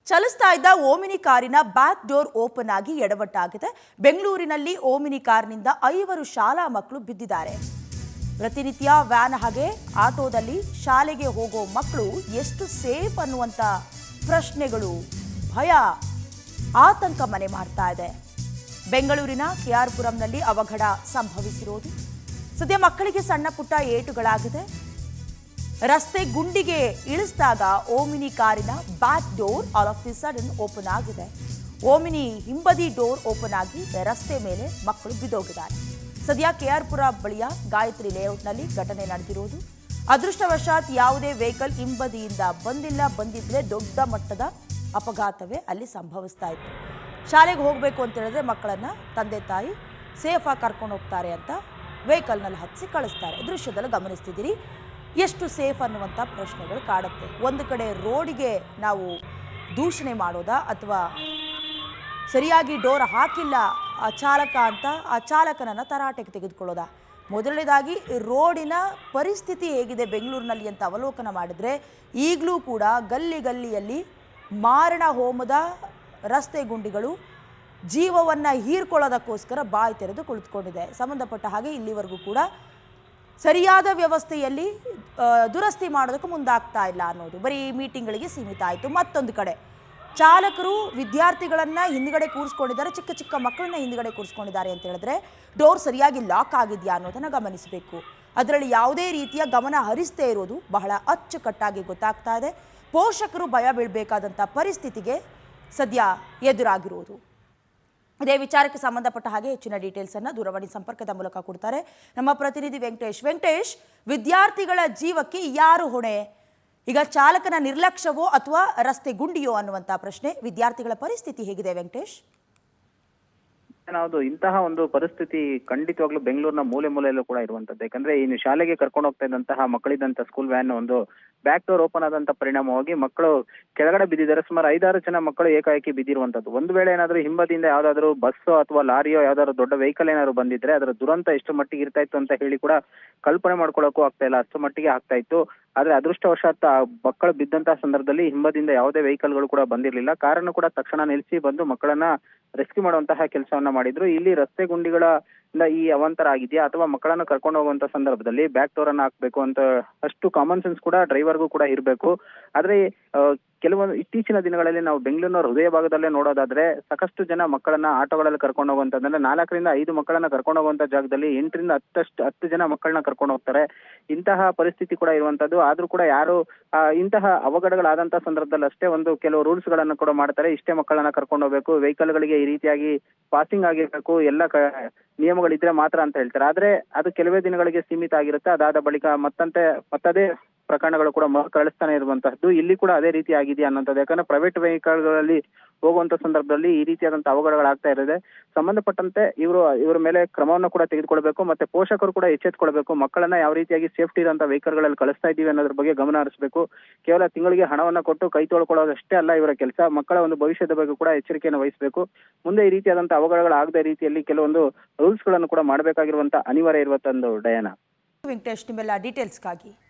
ಚಲಿಸ್ತಾ ಇದ್ದ ಓಮಿನಿ ಕಾರಿನ back door open ಆಗಿ ಎಡವಟ್ಟಾಗಿದೆ. ಬೆಂಗಳೂರಿನಲ್ಲಿ ಓಮಿನಿ ಕಾರ್ನಿಂದ 5 ಶಾಲಾ ಮಕ್ಕಳು ಬಿದ್ದಿದ್ದಾರೆ. ಪ್ರತಿನಿತ್ಯ ವ್ಯಾನ್ ಹಾಗೆ ಆಟೋದಲ್ಲಿ ಶಾಲೆಗೆ ಹೋಗೋ ಮಕ್ಕಳು ಎಷ್ಟು ಸೇಫ್ ಅನ್ನುವಂತ ಪ್ರಶ್ನೆಗಳು, ಭಯ, ಆತಂಕ ಮನೆ ಮಾಡ್ತಾ ಇದೆ. ಬೆಂಗಳೂರಿನ ಕೆಆರ್ ಪುರಂನಲ್ಲಿ ಅವಘಡ ಸಂಭವಿಸಿರೋದು. ಸದ್ಯ ಮಕ್ಕಳಿಗೆ ಸಣ್ಣ ಪುಟ್ಟ ಏಟುಗಳಾಗಿದೆ. ರಸ್ತೆ ಗುಂಡಿಗೆ ಇಳಿಸಿದಾಗ ಓಮಿನಿ ಕಾರಿನ back door all of the sudden open ಆಗಿದೆ. ಓಮಿನಿ ಹಿಂಬದಿ ಡೋರ್ ಓಪನ್ ಆಗಿ ರಸ್ತೆ ಮೇಲೆ ಮಕ್ಕಳು ಬಿದ್ದೋಗಿದ್ದಾರೆ. ಸದ್ಯ ಕೆಆರ್ ಪುರ ಬಳಿಯ ಗಾಯತ್ರಿ ಲೇಔಟ್ನಲ್ಲಿ ಘಟನೆ ನಡೆದಿರೋದು. ಅದೃಷ್ಟವಶಾತ್ ಯಾವುದೇ ವೆಹಿಕಲ್ ಹಿಂಬದಿಯಿಂದ ಬಂದಿದ್ರೆ ದೊಡ್ಡ ಮಟ್ಟದ ಅಪಘಾತವೇ ಅಲ್ಲಿ ಸಂಭವಿಸ್ತಾ ಇತ್ತು. ಶಾಲೆಗೆ ಹೋಗಬೇಕು ಅಂತ ಹೇಳಿದ್ರೆ ಮಕ್ಕಳನ್ನ ತಂದೆ ತಾಯಿ ಸೇಫಾಗಿ ಕರ್ಕೊಂಡು ಹೋಗ್ತಾರೆ ಅಂತ ವೆಹಿಕಲ್ನಲ್ಲಿ ಹತ್ತಿಸಿ ಕಳಿಸ್ತಾರೆ. ದೃಶ್ಯದಲ್ಲಿ ಗಮನಿಸ್ತಿದ್ದೀರಿ ಎಷ್ಟು ಸೇಫ್ ಅನ್ನುವಂಥ ಪ್ರಶ್ನೆಗಳು ಕಾಡುತ್ತೆ. ಒಂದು ಕಡೆ ರೋಡಿಗೆ ನಾವು ದೂಷಣೆ ಮಾಡೋದಾ ಅಥವಾ ಸರಿಯಾಗಿ ಡೋರ್ ಹಾಕಿಲ್ಲ ಆ ಚಾಲಕ ಅಂತ ಆ ಚಾಲಕನನ್ನು ತರಾಟೆಗೆ ತೆಗೆದುಕೊಳ್ಳೋದಾ? ಮೊದಲನೇದಾಗಿ ರೋಡಿನ ಪರಿಸ್ಥಿತಿ ಹೇಗಿದೆ ಬೆಂಗಳೂರಿನಲ್ಲಿ ಅಂತ ಅವಲೋಕನ ಮಾಡಿದರೆ ಈಗಲೂ ಕೂಡ ಗಲ್ಲಿಯಲ್ಲಿ ಮಾರಣ ಹೋಮದ ರಸ್ತೆ ಗುಂಡಿಗಳು ಜೀವವನ್ನು ಹೀರ್ಕೊಳ್ಳೋದಕ್ಕೋಸ್ಕರ ಬಾಯಿ ತೆರೆದು ಕುಳಿತುಕೊಂಡಿದೆ. ಸಂಬಂಧಪಟ್ಟ ಹಾಗೆ ಇಲ್ಲಿವರೆಗೂ ಕೂಡ ಸರಿಯಾದ ವ್ಯವಸ್ಥೆಯಲ್ಲಿ ದುರಸ್ತಿ ಮಾಡೋದಕ್ಕೆ ಮುಂದಾಗ್ತಾ ಇಲ್ಲ ಅನ್ನೋದು ಬರೀ ಮೀಟಿಂಗ್ಗಳಿಗೆ ಸೀಮಿತ ಆಯಿತು. ಮತ್ತೊಂದು ಕಡೆ ಚಾಲಕರು ವಿದ್ಯಾರ್ಥಿಗಳನ್ನು ಹಿಂದ್ಗಡೆ ಕೂರಿಸ್ಕೊಂಡಿದ್ದಾರೆ, ಚಿಕ್ಕ ಮಕ್ಕಳನ್ನ ಹಿಂದ್ಗಡೆ ಕೂರಿಸ್ಕೊಂಡಿದ್ದಾರೆ ಅಂತ ಹೇಳಿದ್ರೆ ಡೋರ್ ಸರಿಯಾಗಿ ಲಾಕ್ ಆಗಿದೆಯಾ ಅನ್ನೋದನ್ನು ಗಮನಿಸಬೇಕು. ಅದರಲ್ಲಿ ಯಾವುದೇ ರೀತಿಯ ಗಮನ ಹರಿಸದೇ ಇರೋದು ಬಹಳ ಅಚ್ಚುಕಟ್ಟಾಗಿ ಗೊತ್ತಾಗ್ತಾ ಇದೆ. ಪೋಷಕರು ಭಯ ಬೀಳಬೇಕಾದಂಥ ಪರಿಸ್ಥಿತಿಗೆ ಸದ್ಯ ಎದುರಾಗಿರೋದು. ಇದೇ ವಿಚಾರಕ್ಕೆ ಸಂಬಂಧಪಟ್ಟ ಹಾಗೆ ಹೆಚ್ಚಿನ ಡೀಟೇಲ್ಸ್ ಅನ್ನು ದೂರವಾಣಿ ಸಂಪರ್ಕದ ಮೂಲಕ ಕೊಡ್ತಾರೆ ನಮ್ಮ ಪ್ರತಿನಿಧಿ ವೆಂಕಟೇಶ್. ವಿದ್ಯಾರ್ಥಿಗಳ ಜೀವಕ್ಕೆ ಯಾರು ಹೊಣೆ? ಈಗ ಚಾಲಕನ ನಿರ್ಲಕ್ಷ್ಯವೋ ಅಥವಾ ರಸ್ತೆ ಗುಂಡಿಯೋ ಅನ್ನುವಂಥ ಪ್ರಶ್ನೆ. ವಿದ್ಯಾರ್ಥಿಗಳ ಪರಿಸ್ಥಿತಿ ಹೇಗಿದೆ ವೆಂಕಟೇಶ್? ಹೌದು, ಇಂತಹ ಒಂದು ಪರಿಸ್ಥಿತಿ ಖಂಡಿತವಾಗ್ಲೂ ಬೆಂಗಳೂರಿನ ಮೂಲೆಯಲ್ಲೂ ಕೂಡ ಇರುವಂತದ್ದು. ಯಾಕಂದ್ರೆ ಇನ್ನು ಶಾಲೆಗೆ ಕರ್ಕೊಂಡು ಹೋಗ್ತಾ ಇದ್ದಂತಹ ಮಕ್ಕಳಿದ್ದಂತ ಸ್ಕೂಲ್ ವ್ಯಾನ್ ಒಂದು ಬ್ಯಾಕ್ ಡೋರ್ ಓಪನ್ ಆದಂತ ಪರಿಣಾಮವಾಗಿ ಮಕ್ಕಳು ಕೆಳಗಡೆ ಬಿದ್ದಿದ್ದಾರೆ. ಸುಮಾರು 5-6 ಜನ ಮಕ್ಕಳು ಏಕಾಏಕಿ ಬಿದ್ದಿರುವಂತದ್ದು. ಒಂದು ವೇಳೆ ಏನಾದ್ರೂ ಹಿಂಬದಿಯಿಂದ ಯಾವ್ದಾದ್ರು ಬಸ್ಸೋ ಅಥವಾ ಲಾರಿಯೋ ಯಾವ್ದಾದ್ರು ದೊಡ್ಡ ವೆಹಿಕಲ್ ಏನಾದ್ರು ಬಂದಿದ್ರೆ ಅದರ ದುರಂತ ಎಷ್ಟು ಮಟ್ಟಿಗೆ ಇರ್ತಾ ಇತ್ತು ಅಂತ ಹೇಳಿ ಕೂಡ ಕಲ್ಪನೆ ಮಾಡ್ಕೊಳ್ಳೋಕ್ಕೂ ಆಗ್ತಾ ಇಲ್ಲ, ಅಷ್ಟು ಮಟ್ಟಿಗೆ ಆಗ್ತಾ ಇತ್ತು. ಆದ್ರೆ ಅದೃಷ್ಟವಶಾತ್ ಮಕ್ಕಳು ಬಿದ್ದಂತಹ ಸಂದರ್ಭದಲ್ಲಿ ಹಿಂಬದಿಯಿಂದ ಯಾವುದೇ ವೆಹಿಕಲ್ಗಳು ಕೂಡ ಬಂದಿರಲಿಲ್ಲ. ಕಾರನ್ನು ಕೂಡ ತಕ್ಷಣ ನಿಲ್ಲಿಸಿ ಬಂದು ಮಕ್ಕಳನ್ನ ರೆಸ್ಕ್ಯೂ ಮಾಡುವಂತಹ ಕೆಲಸವನ್ನ ಮಾಡಿದ್ರು. ಇಲ್ಲಿ ರಸ್ತೆ ಗುಂಡಿಗಳ ಈ ಅವಾಂತರ ಆಗಿದೆಯಾ ಅಥವಾ ಮಕ್ಕಳನ್ನ ಕರ್ಕೊಂಡು ಹೋಗುವಂತ ಸಂದರ್ಭದಲ್ಲಿ ಬ್ಯಾಕ್ ಡೋರ್ ಅನ್ನ ಹಾಕ್ಬೇಕು ಅಂತ ಅಷ್ಟು ಕಾಮನ್ ಸೆನ್ಸ್ ಕೂಡ ಡ್ರೈವರ್ಗೂ ಕೂಡ ಇರಬೇಕು. ಆದ್ರೆ ಕೆಲವೊಂದು ಇತ್ತೀಚಿನ ದಿನಗಳಲ್ಲಿ ನಾವು ಬೆಂಗಳೂರಿನ ಹೃದಯ ಭಾಗದಲ್ಲೇ ನೋಡೋದಾದ್ರೆ ಸಾಕಷ್ಟು ಜನ ಮಕ್ಕಳನ್ನ ಆಟೋಗಳಲ್ಲಿ ಕರ್ಕೊಂಡು ಹೋಗುವಂತಂದ್ರೆ 4ರಿಂದ 5 ಮಕ್ಕಳನ್ನ ಕರ್ಕೊಂಡು ಹೋಗುವಂತ ಜಾಗದಲ್ಲಿ 8ರಿಂದ 10 ಜನ ಮಕ್ಕಳನ್ನ ಕರ್ಕೊಂಡು ಹೋಗ್ತಾರೆ. ಇಂತಹ ಪರಿಸ್ಥಿತಿ ಕೂಡ ಇರುವಂತದ್ದು. ಆದ್ರೂ ಕೂಡ ಯಾರು ಇಂತಹ ಅವಘಡಗಳಾದಂತಹ ಸಂದರ್ಭದಲ್ಲಿ ಅಷ್ಟೇ ಒಂದು ಕೆಲವು ರೂಲ್ಸ್ ಗಳನ್ನ ಕೂಡ ಮಾಡ್ತಾರೆ. ಇಷ್ಟೇ ಮಕ್ಕಳನ್ನ ಕರ್ಕೊಂಡು ಹೋಗ್ಬೇಕು, ವೆಹಿಕಲ್ ಗಳಿಗೆ ಈ ರೀತಿಯಾಗಿ ಪಾಸಿಂಗ್ ಆಗಿರ್ಬೇಕು, ಎಲ್ಲ ನಿಯಮಗಳಿದ್ರೆ ಮಾತ್ರ ಅಂತ ಹೇಳ್ತಾರೆ. ಆದ್ರೆ ಅದು ಕೆಲವೇ ದಿನಗಳಿಗೆ ಸೀಮಿತ ಆಗಿರುತ್ತೆ. ಅದಾದ ಬಳಿಕ ಮತ್ತದೇ ಪ್ರಕರಣಗಳು ಕೂಡ ಕಳಿಸ್ತಾನೆ ಇರುವಂತಹದ್ದು. ಇಲ್ಲಿ ಕೂಡ ಅದೇ ರೀತಿ ಆಗಿದೆಯಾ ಅನ್ನೋಂಥದ್ದು. ಯಾಕಂದ್ರೆ ಪ್ರೈವೇಟ್ ವೆಹಿಕಲ್ಗಳಲ್ಲಿ ಹೋಗುವಂತ ಸಂದರ್ಭದಲ್ಲಿ ಈ ರೀತಿಯಾದಂತಹ ಅವಘಡಗಳಾಗ್ತಾ ಇರೋದೆ. ಸಂಬಂಧಪಟ್ಟಂತೆ ಇವರ ಮೇಲೆ ಕ್ರಮವನ್ನು ಕೂಡ ತೆಗೆದುಕೊಳ್ಬೇಕು. ಮತ್ತೆ ಪೋಷಕರು ಕೂಡ ಎಚ್ಚೆತ್ತುಕೊಳ್ಬೇಕು. ಮಕ್ಕಳನ್ನ ಯಾವ ರೀತಿಯಾಗಿ ಸೇಫ್ಟಿ ಇರುವಂತಹ ವೆಹಿಕಲ್ಗಳಲ್ಲಿ ಕಳಿಸ್ತಾ ಇದೀವಿ ಅನ್ನೋದ್ರ ಬಗ್ಗೆ ಗಮನ ಹರಿಸಬೇಕು. ಕೇವಲ ತಿಂಗಳಿಗೆ ಹಣವನ್ನ ಕೊಟ್ಟು ಕೈ ತೊಳ್ಕೊಳ್ಳೋದಷ್ಟೇ ಅಲ್ಲ ಇವರ ಕೆಲಸ. ಮಕ್ಕಳ ಒಂದು ಭವಿಷ್ಯದ ಬಗ್ಗೆ ಕೂಡ ಎಚ್ಚರಿಕೆಯನ್ನು ವಹಿಸಬೇಕು. ಮುಂದೆ ಈ ರೀತಿಯಾದಂತಹ ಅವಘಡಗಳಾಗದ ರೀತಿಯಲ್ಲಿ ಕೆಲವೊಂದು ರೂಲ್ಸ್ ಗಳನ್ನು ಕೂಡ ಮಾಡಬೇಕಾಗಿರುವಂತಹ ಅನಿವಾರ್ಯ ಇರುವಂತಂದು ಡಯಾನ. ವೆಂಕಟೇಶ್, ನಿಮ್ಮೆಲ್ಲ ಡೀಟೇಲ್ಸ್ಗಾಗಿ